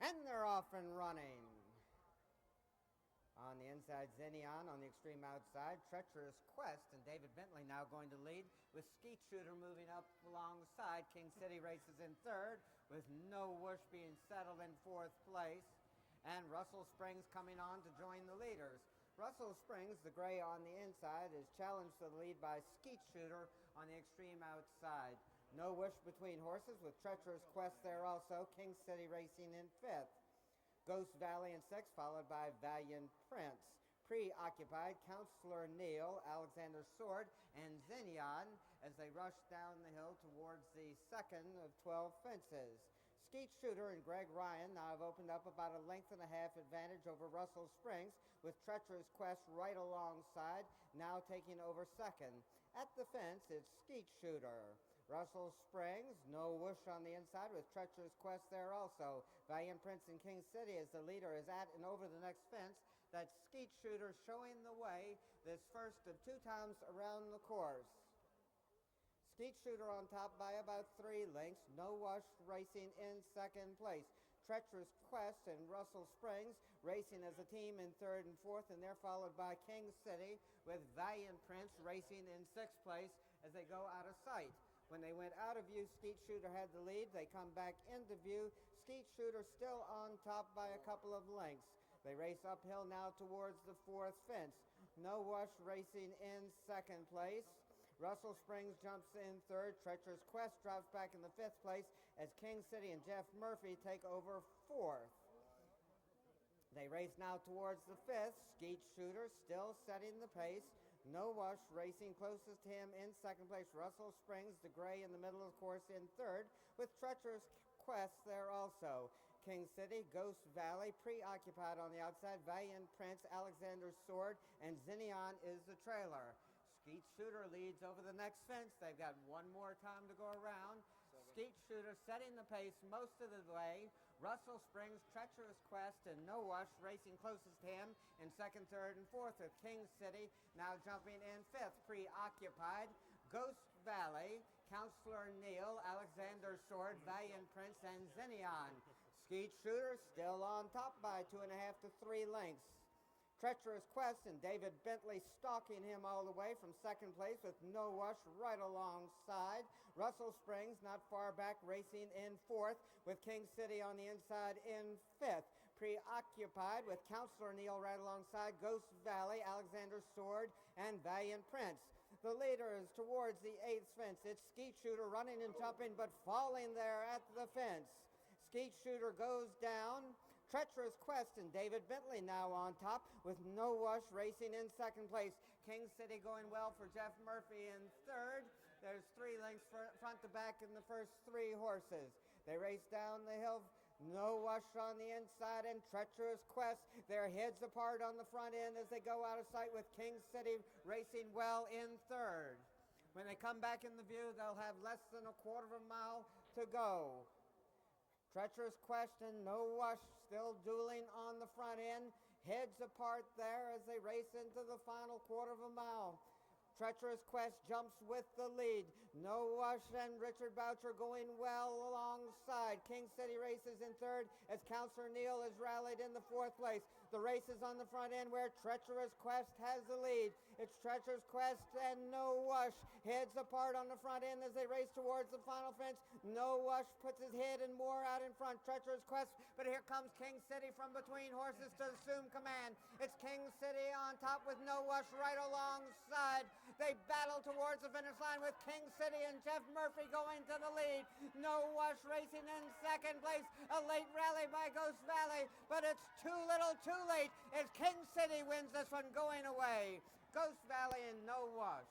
And they're off and running. On the inside, Xenion on the extreme outside. Treacherous Quest and David Bentley now going to lead, with Skeet Shooter moving up alongside. King City races in third, with No Whoosh being settled in fourth place. And Russell Springs coming on to join the leaders. Russell Springs, the gray on the inside, is challenged to the lead by Skeet Shooter on the extreme outside. No Whoosh between horses, with Treacherous Quest there also. King City racing in fifth. Ghost Valley in sixth, followed by Valiant Prince. Preoccupied, Counselor Neal, Alexander Sword, and Xenion as they rush down the hill towards the second of 12 fences. Skeet Shooter and Greg Ryan now have opened up about a length and a half advantage over Russell Springs, with Treacherous Quest right alongside, now taking over second. At the fence, it's Skeet Shooter. Russell Springs, No Whoosh on the inside, with Treacherous Quest there also. Valiant Prince and King City as the leader is at and over the next fence. That's Skeet Shooter showing the way this first of two times around the course. Skeet Shooter on top by about 3 lengths. No Whoosh racing in second place. Treacherous Quest and Russell Springs racing as a team in third and fourth, and they're followed by King City, with Valiant Prince racing in sixth place as they go out of sight. When they went out of view, Skeet Shooter had the lead. They come back into view. Skeet Shooter still on top by a couple of lengths. They race uphill now towards the fourth fence. No Whoosh racing in second place. Russell Springs jumps in third. Treacherous Quest drops back in the fifth place as King City and Jeff Murphy take over fourth. They race now towards the fifth. Skeet Shooter still setting the pace. No Whoosh racing closest to him in second place. Russell Springs, the gray in the middle of the course, in third, with Treacherous Quest there also. King City, Ghost Valley, Preoccupied on the outside. Valiant Prince, Alexander Sword, and Xenion is the trailer. Skeet Shooter leads over the next fence. They've got one more time to go around. Skeet Shooter setting the pace most of the way. Russell Springs, Treacherous Quest, and No Whoosh racing closest to him in second, third, and fourth, with King City now jumping in fifth. Preoccupied, Ghost Valley, Counselor Neal, Alexander Sword, Valiant Prince, and Xenion. Skeet Shooter still on top by 2.5 to 3 lengths. Treacherous Quest and David Bentley stalking him all the way from second place, with No Whoosh right alongside. Russell Springs not far back racing in fourth, with King City on the inside in fifth. Preoccupied, with Counselor Neal right alongside. Ghost Valley, Alexander Sword, and Valiant Prince. The leader is towards the eighth fence. It's Skeet Shooter running and jumping, but falling there at the fence. Skeet Shooter goes down. Treacherous Quest and David Bentley now on top, with No Whoosh racing in second place. King City going well for Jeff Murphy in third. There's 3 lengths front to back in the first 3 horses. They race down the hill. No Whoosh on the inside and Treacherous Quest. Their heads apart on the front end as they go out of sight, with King City racing well in third. When they come back in the view, they'll have less than a quarter of a mile to go. Treacherous Quest and No Whoosh still dueling on the front end. Heads apart there as they race into the final quarter of a mile. Treacherous Quest jumps with the lead. No Whoosh and Richard Boucher going well alongside. King City races in third as Counselor Neal is rallied in the fourth place. The race is on the front end where Treacherous Quest has the lead. It's Treacherous Quest and No Whoosh heads apart on the front end as they race towards the final fence. No Whoosh puts his head and more out in front. Treacherous Quest, but here comes King City from between horses to assume command. It's King City on top with No Whoosh right alongside. They battle towards the finish line with King City and Jeff Murphy going to the lead. No Whoosh racing in second place. A late rally by Ghost Valley, but it's too little too late as King City wins this one going away. Ghost Valley and No Whoosh.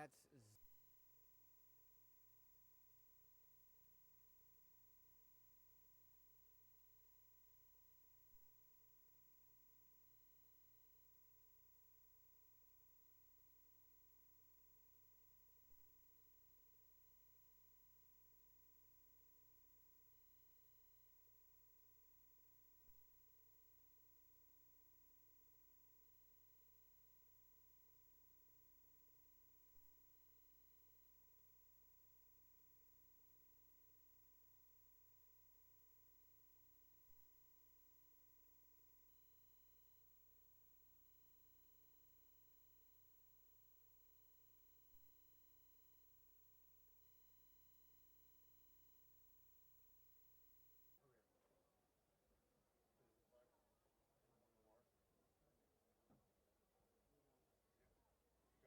that's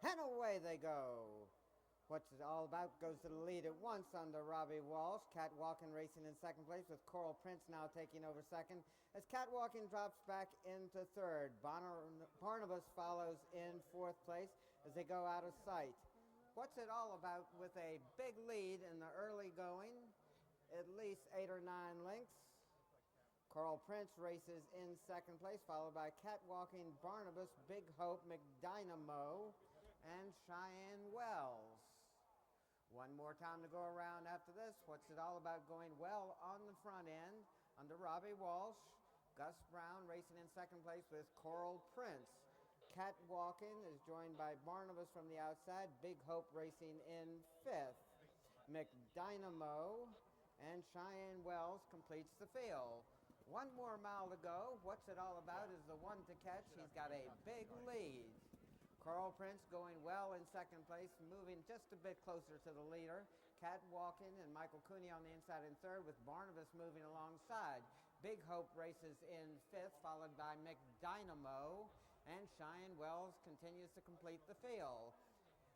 and away they go. What's it all about goes to the lead at once under Robbie Walsh. Catwalking racing in second place with Coral Prince now taking over second. As Catwalking drops back into third, Barnabas follows in fourth place as they go out of sight. What's it all about with a big lead in the early going, at least 8 or 9 lengths. Coral Prince races in second place, followed by Catwalking, Barnabas, Big Hope, McDynamo, and Cheyenne Wells. One more time to go around after this. What's it all about going well on the front end under Robbie Walsh. Gus Brown racing in second place with Coral Prince. Catwalking is joined by Barnabas from the outside. Big Hope racing in fifth. McDynamo and Cheyenne Wells completes the field. One more mile to go. What's it all about is the one to catch. He's got a big lead. Coral Prince going well in second place, moving just a bit closer to the leader. Catwalking and Michael Cooney on the inside in third, with Barnabas moving alongside. Big Hope races in fifth, followed by McDynamo, and Cheyenne Wells continues to complete the field.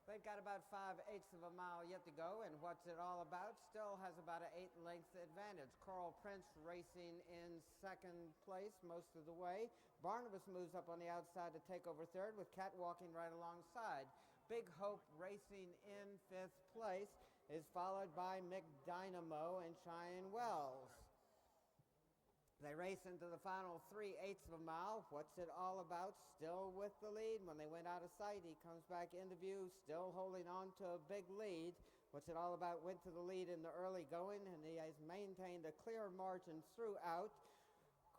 They've got about 5/8 of a mile yet to go, and what's it all about still has about an 8-length advantage. Coral Prince racing in second place most of the way. Barnabas moves up on the outside to take over third, with Catwalking right alongside. Big Hope racing in fifth place is followed by McDynamo and Cheyenne Wells. They race into the final 3/8 of a mile. What's it all about? Still with the lead. When they went out of sight, he comes back into view, still holding on to a big lead. What's it all about? Went to the lead in the early going, and he has maintained a clear margin throughout.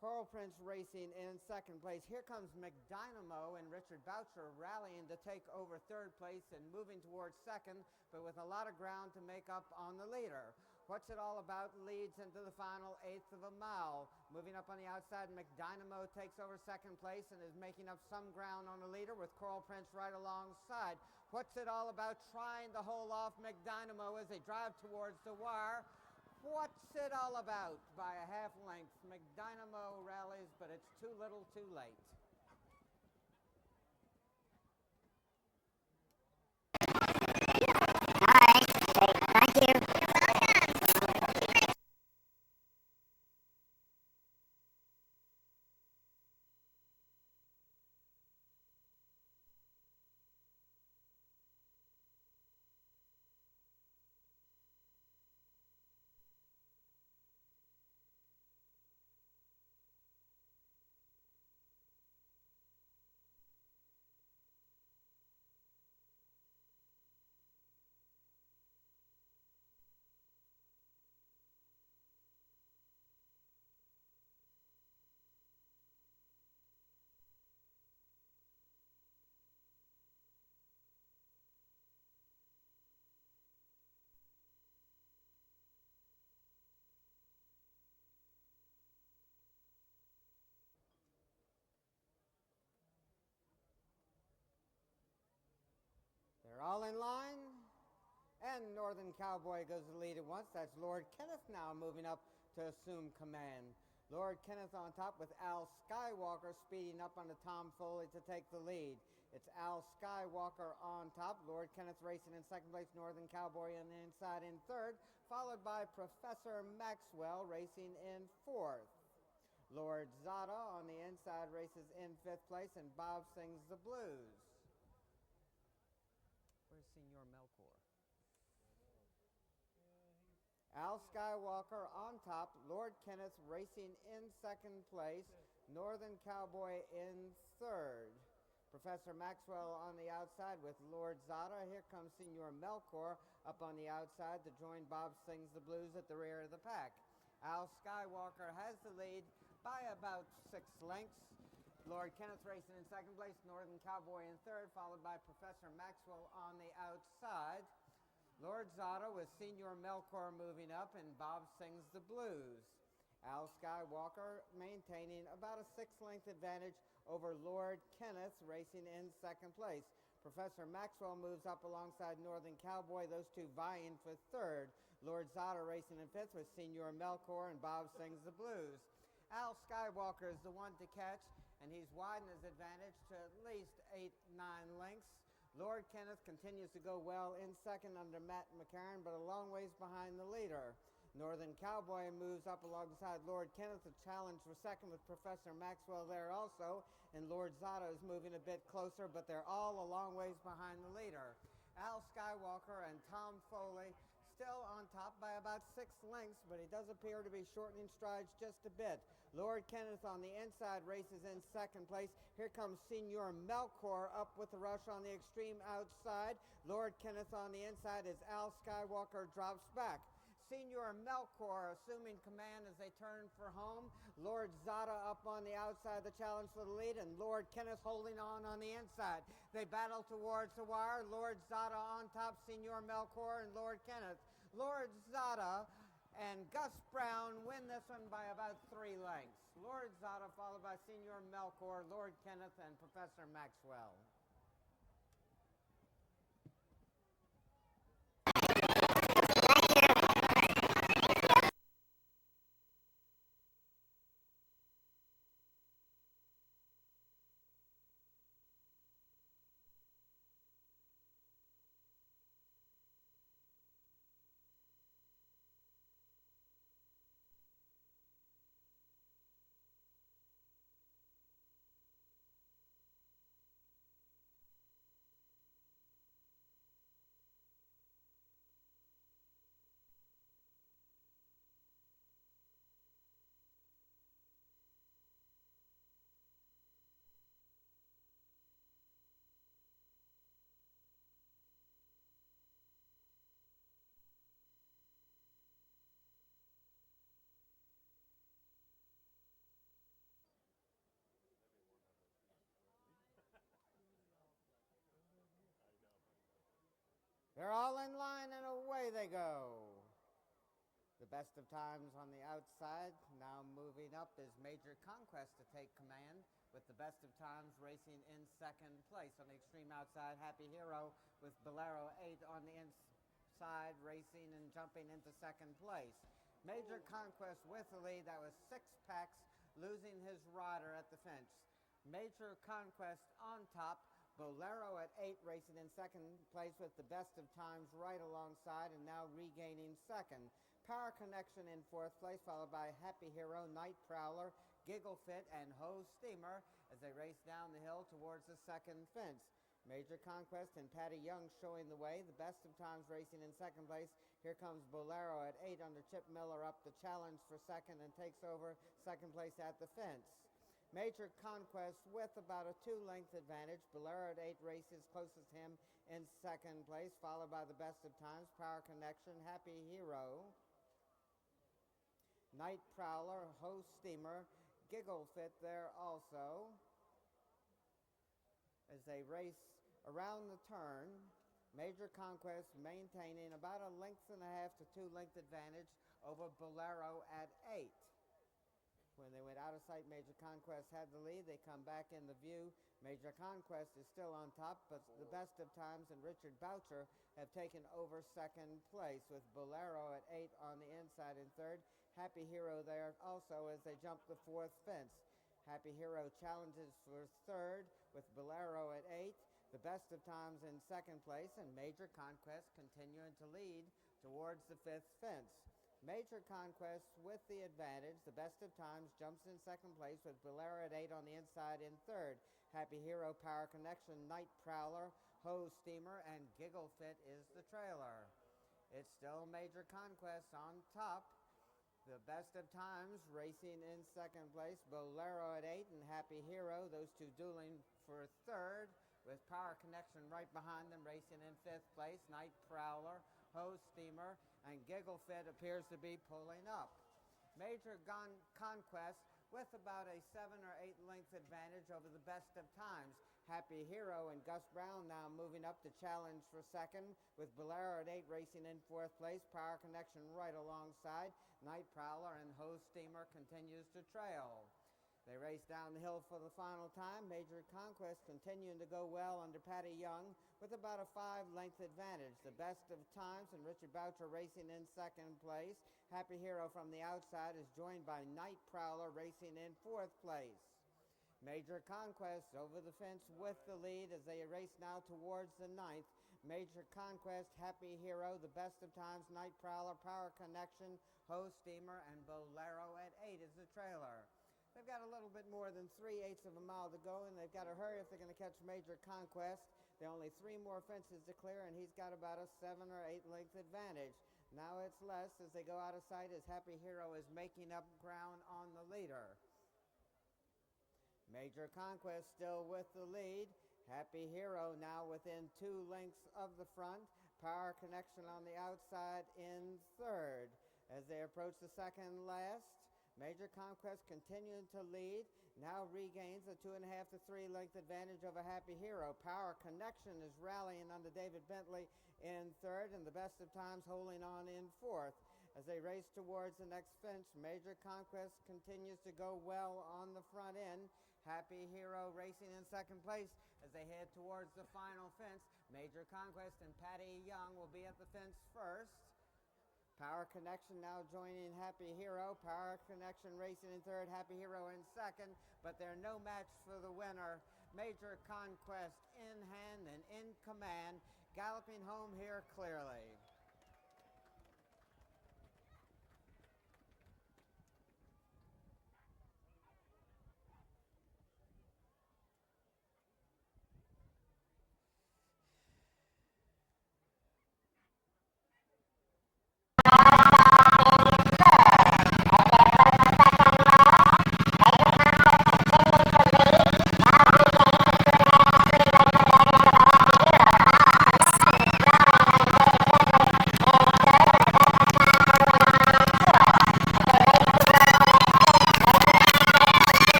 Coral Prince racing in second place. Here comes McDynamo and Richard Boucher rallying to take over third place and moving towards second, but with a lot of ground to make up on the leader. What's it all about leads into the final 1/8 of a mile. Moving up on the outside, McDynamo takes over second place and is making up some ground on the leader, with Coral Prince right alongside. What's it all about? Trying to hold off McDynamo as they drive towards the wire. What's it all about? By a half length, McDynamo rallies, but it's too little too late. All right, great, thank you. They're all in line, and Northern Cowboy goes to lead at once. That's Lord Kenneth now moving up to assume command. Lord Kenneth on top, with Al Skywalker speeding up on the Tom Foley to take the lead. It's Al Skywalker on top. Lord Kenneth racing in second place. Northern Cowboy on the inside in third, followed by Professor Maxwell racing in fourth. Lord Zada on the inside races in fifth place, and Bob sings the blues. Where's Senior Melkor. Al Skywalker on top, Lord Kenneth racing in second place, Northern Cowboy in third. Professor Maxwell on the outside with Lord Zada. Here comes Senior Melkor up on the outside to join Bob Sings the Blues at the rear of the pack. Al Skywalker has the lead by about 6 lengths. Lord Kenneth racing in second place, Northern Cowboy in third, followed by Professor Maxwell on the outside. Lord Zada with Senior Melkor moving up, and Bob Sings the Blues. Al Skywalker maintaining about a 6-length advantage over Lord Kenneth racing in second place. Professor Maxwell moves up alongside Northern Cowboy, those two vying for third. Lord Zada racing in fifth with Senior Melkor and Bob Sings the Blues. Al Skywalker is the one to catch, and he's widened his advantage to at least 8-9 lengths. Lord Kenneth continues to go well in second under Matt McCarran, but a long ways behind the leader. Northern Cowboy moves up alongside Lord Kenneth, a challenge for second with Professor Maxwell there also, and Lord Zada is moving a bit closer, but they're all a long ways behind the leader. Al Skywalker and Tom Foley still on top by about 6 lengths, but he does appear to be shortening strides just a bit. Lord Kenneth on the inside races in second place. Here comes Senior Melkor up with the rush on the extreme outside. Lord Kenneth on the inside as Al Skywalker drops back. Senior Melkor assuming command as they turn for home. Lord Zada up on the outside, the challenge for the lead, and Lord Kenneth holding on the inside. They battle towards the wire. Lord Zada on top, Senior Melkor and Lord Kenneth. Lord Zada and Gus Brown win this one by about 3 lengths. Lord Zada followed by Senior Melkor, Lord Kenneth, and Professor Maxwell. They're all in line and away they go. The best of times on the outside. Now moving up is Major Conquest to take command with the best of times racing in second place. On the extreme outside, Happy Hero with Bolero 8 on the inside racing and jumping into second place. Major Conquest with the lead. That was 6 packs losing his rider at the fence. Major Conquest on top. Bolero at 8 racing in second place with the best of times right alongside and now regaining second. Power Connection in fourth place, followed by Happy Hero, Night Prowler, Giggle Fit, and Ho Steamer as they race down the hill towards the second fence. Major Conquest and Patty Young showing the way. The best of times racing in second place. Here comes Bolero at 8 under Chip Miller up the challenge for second and takes over second place at the fence. Major Conquest with about a 2-length advantage. Bolero at 8 races closest him in second place, followed by the best of times. Power Connection, Happy Hero, Night Prowler, Ho Steamer, Giggle Fit there also as they race around the turn. Major Conquest maintaining about a 1.5 to 2-length advantage over Bolero at 8. When they went out of sight, Major Conquest had the lead. They come back in the view. Major Conquest is still on top, but the best of times and Richard Boucher have taken over second place with Bolero at 8 on the inside in third. Happy Hero there also as they jump the fourth fence. Happy Hero challenges for third with Bolero at 8. The best of times in second place, and Major Conquest continuing to lead towards the fifth fence. Major Conquest with the advantage. The best of times jumps in second place with Bolero at 8 on the inside in third. Happy Hero, Power Connection, Night Prowler, Hose Steamer, and Giggle Fit is the trailer. It's still Major Conquest on top. The Best of Times racing in second place. Bolero at 8 and Happy Hero, those two dueling for third, with Power Connection right behind them racing in fifth place. Night Prowler, Hose Steamer, and Giggle Fit appears to be pulling up. Major Conquest with about a 7 or 8 length advantage over the Best of Times. Happy Hero and Gus Brown now moving up to challenge for second, with Bolero at 8 racing in fourth place. Power Connection right alongside. Night Prowler and Hose Steamer continues to trail. They race down the hill for the final time. Major Conquest continuing to go well under Patty Young with about a 5-length advantage. The Best of Times and Richard Boucher racing in second place. Happy Hero from the outside is joined by Night Prowler racing in fourth place. Major Conquest over the fence with the lead as they race now towards the ninth. Major Conquest, Happy Hero, the Best of Times, Night Prowler, Power Connection, Hose Steamer, and Bolero at 8 is the trailer. They've got a little bit more than 3/8 of a mile to go, and they've got to hurry if they're going to catch Major Conquest. There are only 3 more fences to clear, and he's got about a 7 or 8 length advantage. Now it's less as they go out of sight as Happy Hero is making up ground on the leader. Major Conquest still with the lead. Happy Hero now within 2 lengths of the front. Power Connection on the outside in third. As they approach the second last, Major Conquest continuing to lead. Now regains a 2.5 to 3 length advantage over Happy Hero. Power Connection is rallying under David Bentley in third, and the Best of Times holding on in fourth. As they race towards the next fence, Major Conquest continues to go well on the front end. Happy Hero racing in second place as they head towards the final fence. Major Conquest and Patty Young will be at the fence first. Power Connection now joining Happy Hero. Power Connection racing in third, Happy Hero in second, but they're no match for the winner. Major Conquest in hand and in command, galloping home here clearly.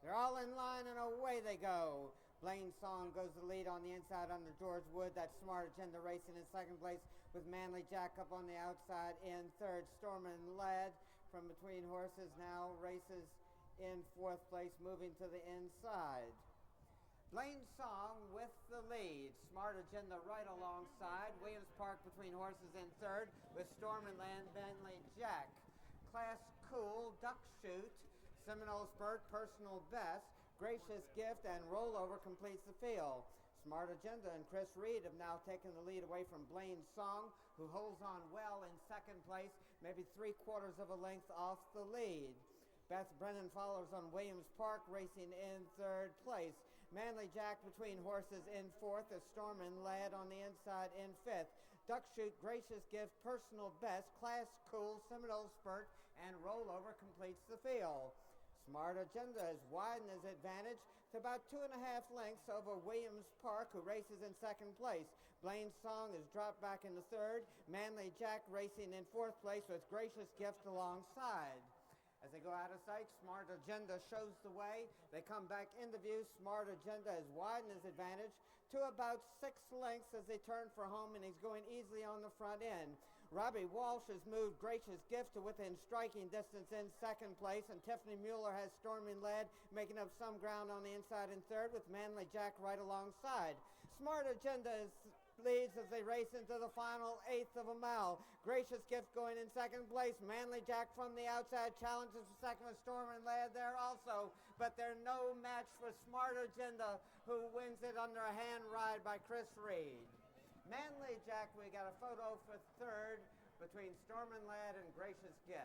They're all in line and away they go. Blaine Song goes the lead on the inside under George Wood. That's Smart Agenda racing in second place with Manly Jack up on the outside in third. Stormin' Lad from between horses now races in fourth place, moving to the inside. Blaine Song with the lead. Smart Agenda right alongside. Williams Park between horses in third with Stormin' Lad, Manly Jack. Class Cool, Duck Shoot, Seminole Spurt, Personal Best, Gracious Gift, and Rollover completes the field. Smart Agenda and Chris Reed have now taken the lead away from Blaine Song, who holds on well in second place, maybe 3/4 of a length off the lead. Beth Brennan follows on Williams Park, racing in third place. Manly Jack between horses in fourth, as Storm and Lad on the inside in fifth. Duck Shoot, Gracious Gift, Personal Best, Class Cool, Seminole Spurt, and Rollover completes the field. Smart Agenda has widened his advantage to about 2.5 lengths over Williams Park, who races in second place. Blaine Song has dropped back into third. Manly Jack racing in fourth place with Gracious Gift alongside. As they go out of sight, Smart Agenda shows the way. They come back into view. Smart Agenda has widened his advantage to about 6 lengths as they turn for home, and he's going easily on the front end. Robbie Walsh has moved Gracious Gift to within striking distance in second place, and Tiffany Mueller has Storming Lad making up some ground on the inside in third, with Manly Jack right alongside. Smart Agenda leads as they race into the final eighth of a mile. Gracious Gift going in second place. Manly Jack from the outside challenges for second with Storming Lad there also, but they're no match for Smart Agenda, who wins it under a hand ride by Chris Reed. Manly Jack, we got a photo for third between Stormin' Lad and Gracious Gift.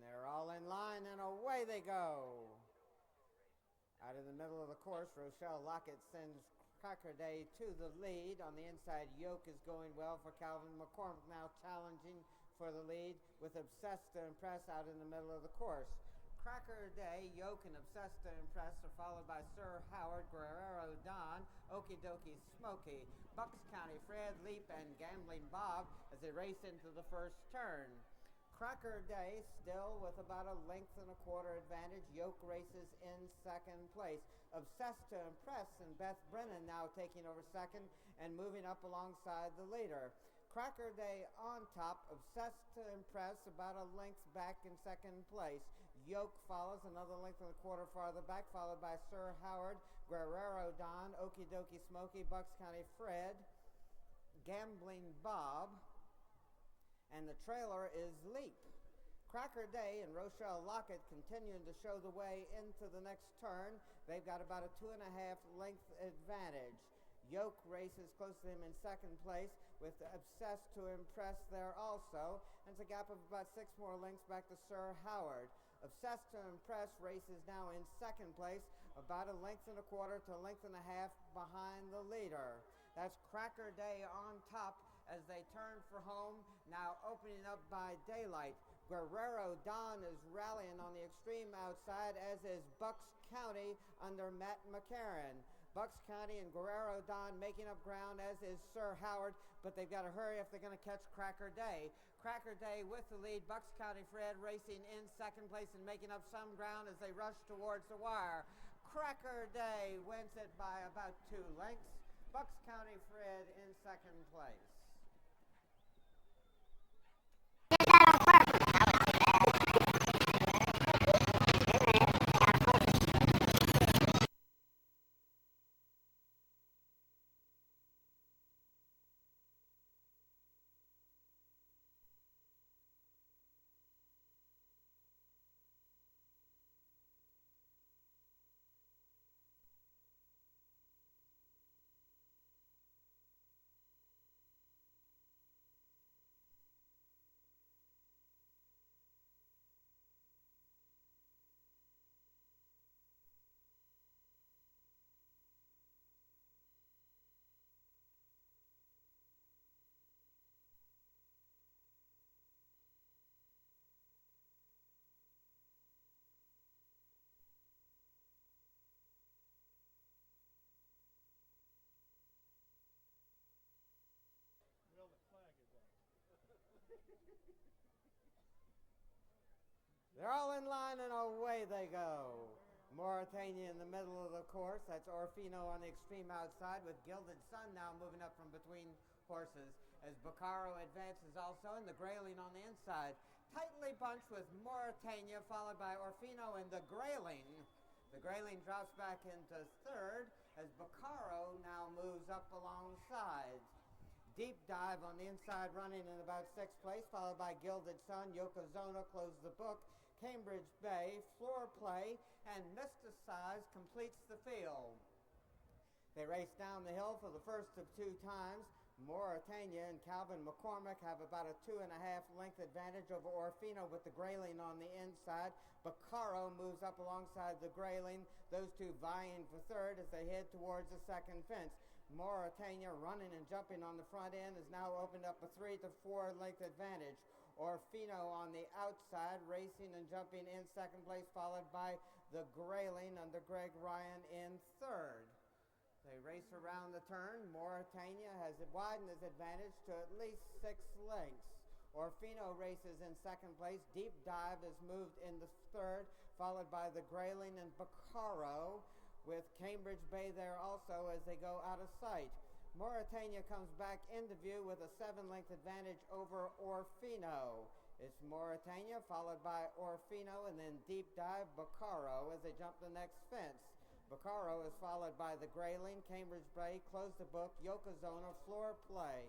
They're all in line, and away they go. Out in the middle of the course, Rochelle Lockett sends Cracker Day to the lead. On the inside, Yoke is going well for Calvin McCormick, now challenging for the lead with Obsessed to Impress out in the middle of the course. Cracker Day, Yoke, and Obsessed to Impress are followed by Sir Howard, Guerrero Don, Okie Dokie Smoky, Bucks County Fred, Leap, and Gambling Bob as they race into the first turn. Cracker Day still with about 1.25 lengths advantage. Yoke races in second place. Obsessed to Impress and Beth Brennan now taking over second and moving up alongside the leader. Cracker Day on top. Obsessed to Impress about 1 length back in second place. Yoke follows another 1.25 lengths farther back, followed by Sir Howard, Guerrero Don, Okie Dokie Smoky, Bucks County Fred, Gambling Bob, and the trailer is Leap. Cracker Day and Rochelle Lockett continuing to show the way into the next turn. They've got about a 2.5 length advantage. Yoke races close to him in second place with Obsessed to Impress there also. And it's a gap of about 6 more lengths back to Sir Howard. Obsessed to Impress races now in second place, about 1.25 lengths to 1.5 lengths behind the leader. That's Cracker Day on top as they turn for home, now opening up by daylight. Guerrero Don is rallying on the extreme outside, as is Bucks County under Matt McCarran. Bucks County and Guerrero Don making up ground, as is Sir Howard, but they've got to hurry if they're going to catch Cracker Day. Cracker Day with the lead. Bucks County Fred racing in second place and making up some ground as they rush towards the wire. Cracker Day wins it by about 2 lengths. Bucks County Fred in second place. They're all in line and away they go. Mauritania in the middle of the course. That's Orfino on the extreme outside with Gilded Sun now moving up from between horses as Baccaro advances also in the Grayling on the inside. Tightly bunched with Mauritania followed by Orfino and the Grayling. The Grayling drops back into third as Baccaro now moves up alongside. Deep Dive on the inside running in about sixth place followed by Gilded Sun. Yokozuna closed the book. Cambridge Bay, Floor Play, and Mysticize completes the field. They race down the hill for the first of two times. Mauritania and Calvin McCormick have about a 2.5 length advantage over Orfino with the Grayling on the inside. Baccaro moves up alongside the Grayling. Those two vying for third as they head towards the second fence. Mauritania running and jumping on the front end has now opened up a 3 to 4 length advantage. Orfino on the outside, racing and jumping in second place, followed by the Grayling under Greg Ryan in third. They race around the turn. Mauritania has widened his advantage to at least 6 lengths. Orfino races in second place. Deep Dive has moved into third, followed by the Grayling and Baccaro, with Cambridge Bay there also as they go out of sight. Mauritania comes back into view with a 7-length advantage over Orfino. It's Mauritania followed by Orfino and then Deep Dive Baccaro as they jump the next fence. Baccaro is followed by the Grayling, Cambridge Bay, Close the Book, Yokozuna, Floor Play.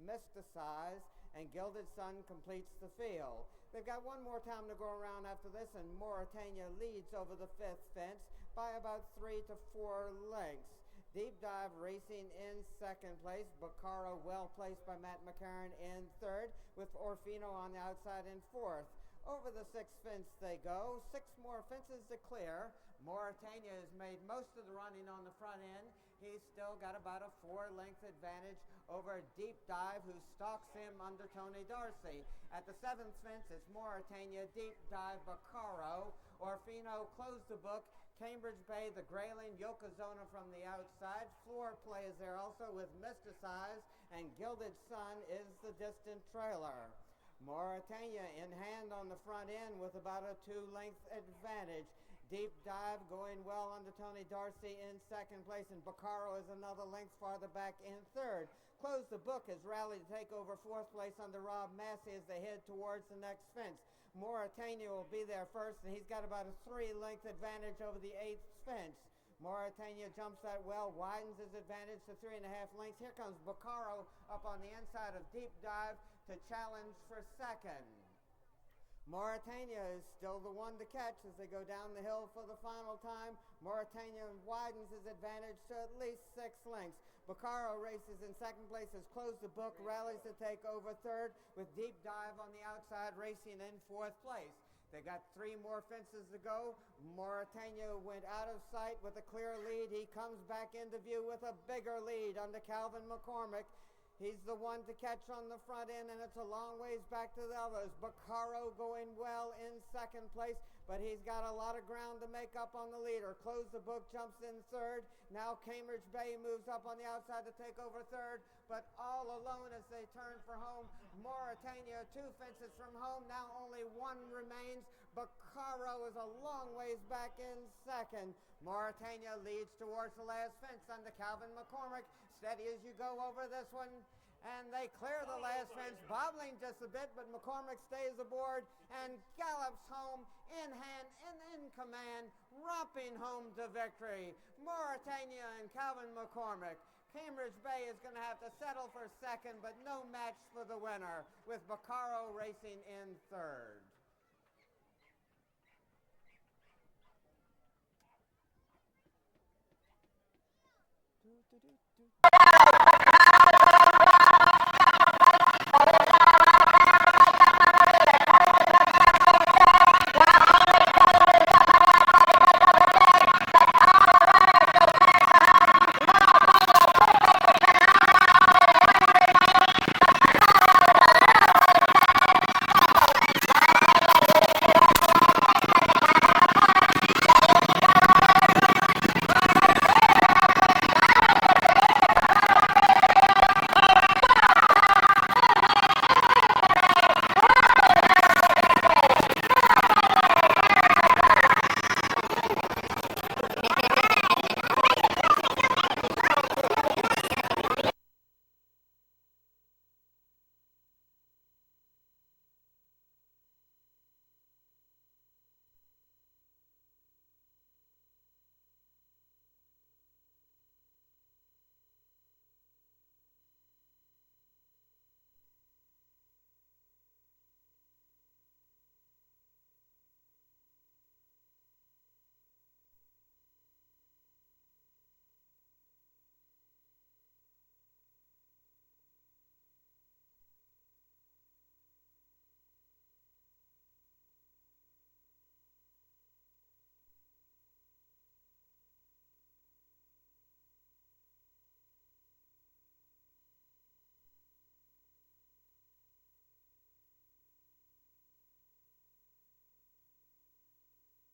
Mysticize and Gilded Sun completes the field. They've got one more time to go around after this, and Mauritania leads over the fifth fence by about 3 to 4 lengths. Deep Dive racing in second place. Baccaro well placed by Matt McCarron in third, with Orfino on the outside in fourth. Over the sixth fence they go. 6 more fences to clear. Mauritania has made most of the running on the front end. He's still got about a 4-length advantage over Deep Dive, who stalks him under Tony Darcy. At the 7th fence, it's Mauritania, Deep Dive, Baccaro. Orfino closed the book. Cambridge Bay, the Grayling, Yokozuna from the outside. Floor Play is there also with Mysticize, and Gilded Sun is the distant trailer. Mauritania in hand on the front end with about a 2-length advantage. Deep Dive going well under Tony Darcy in second place, and Baccaro is another length farther back in third. Close the Book has rallied to take over fourth place under Rob Massey as they head towards the next fence. Mauritania will be there first, and he's got about a 3-length advantage over the 8th fence. Mauritania jumps that well, widens his advantage to 3.5 lengths. Here comes Baccaro up on the inside of Deep Dive to challenge for second. Mauritania is still the one to catch as they go down the hill for the final time. Mauritania widens his advantage to at least 6 lengths. Baccaro races in second place, has closed the book, rallies to take over third, with Deep Dive on the outside racing in fourth place. They got 3 more fences to go. Mauritania went out of sight with a clear lead. He comes back into view with a bigger lead under Calvin McCormick. He's the one to catch on the front end, and it's a long ways back to the others. Baccaro going well in second place, but he's got a lot of ground to make up on the leader. Close the Book jumps in third. Now Cambridge Bay moves up on the outside to take over third, but all alone as they turn for home. Mauritania 2 fences from home. Now only 1 remains. Baccaro is a long ways back in second. Mauritania leads towards the last fence under Calvin McCormick. Steady as you go over this one, and they clear the last fence, bobbling just a bit, but McCormick stays aboard and gallops home in hand and in command, romping home to victory. Mauritania and Calvin McCormick. Cambridge Bay is going to have to settle for second, but no match for the winner, with Baccaro racing in third.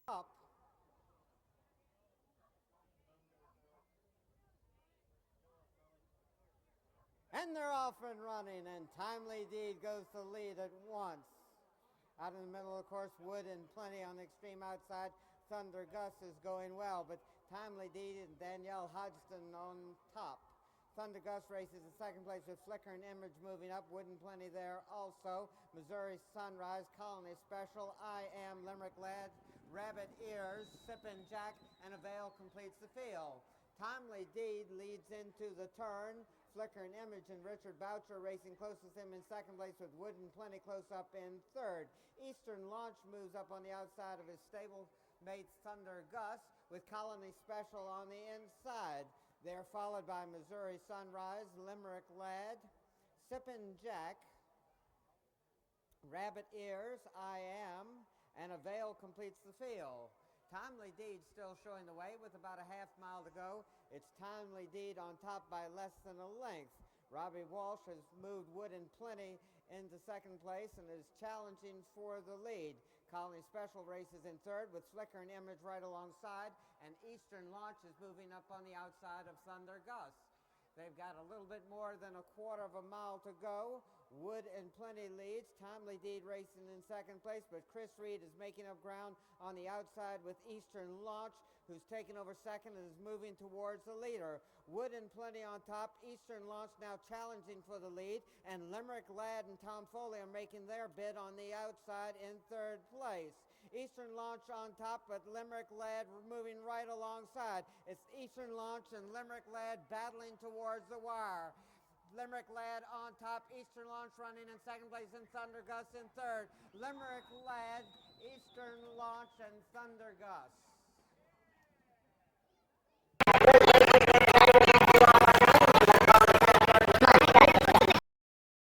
up. And they're off and running, and Timely Deed goes to lead at once. Out in the middle, of course, Wood and Plenty on the extreme outside. Thunder Gus is going well, but Timely Deed and Danielle Hodgson on top. Thunder Gus races in second place with Flicker and Image moving up. Wood and Plenty there also. Missouri Sunrise, Colony Special, I Am, Limerick Lad, Rabbit Ears, Sippin' Jack, and Avail completes the field. Timely Deed leads into the turn. Flicker and Image and Richard Boucher racing closest him in second place with Wood and Plenty close up in third. Eastern Launch moves up on the outside of his stable mate Thunder Gus with Colony Special on the inside. They're followed by Missouri Sunrise, Limerick Lad, Sippin' Jack, Rabbit Ears, I Am, and Avail completes the field. Timely Deed still showing the way with about a half mile to go. It's Timely Deed on top by less than a length. Robbie Walsh has moved Wood and Plenty into second place and is challenging for the lead. Colony Special races in third with Flicker and Image right alongside, and Eastern Launch is moving up on the outside of Thunder Gus. They've got a little bit more than a quarter of a mile to go. Wood and Plenty leads. Timely Deed racing in second place, but Chris Reed is making up ground on the outside with Eastern Launch, who's taken over second and is moving towards the leader. Wood and Plenty on top. Eastern Launch now challenging for the lead, and Limerick Lad and Tom Foley are making their bid on the outside in third place. Eastern Launch on top, but Limerick Lad moving right alongside. It's Eastern Launch and Limerick Lad battling towards the wire. Limerick Lad on top, Eastern Launch running in second place, and Thunder Gus in third. Limerick Lad, Eastern Launch, and Thunder Gus.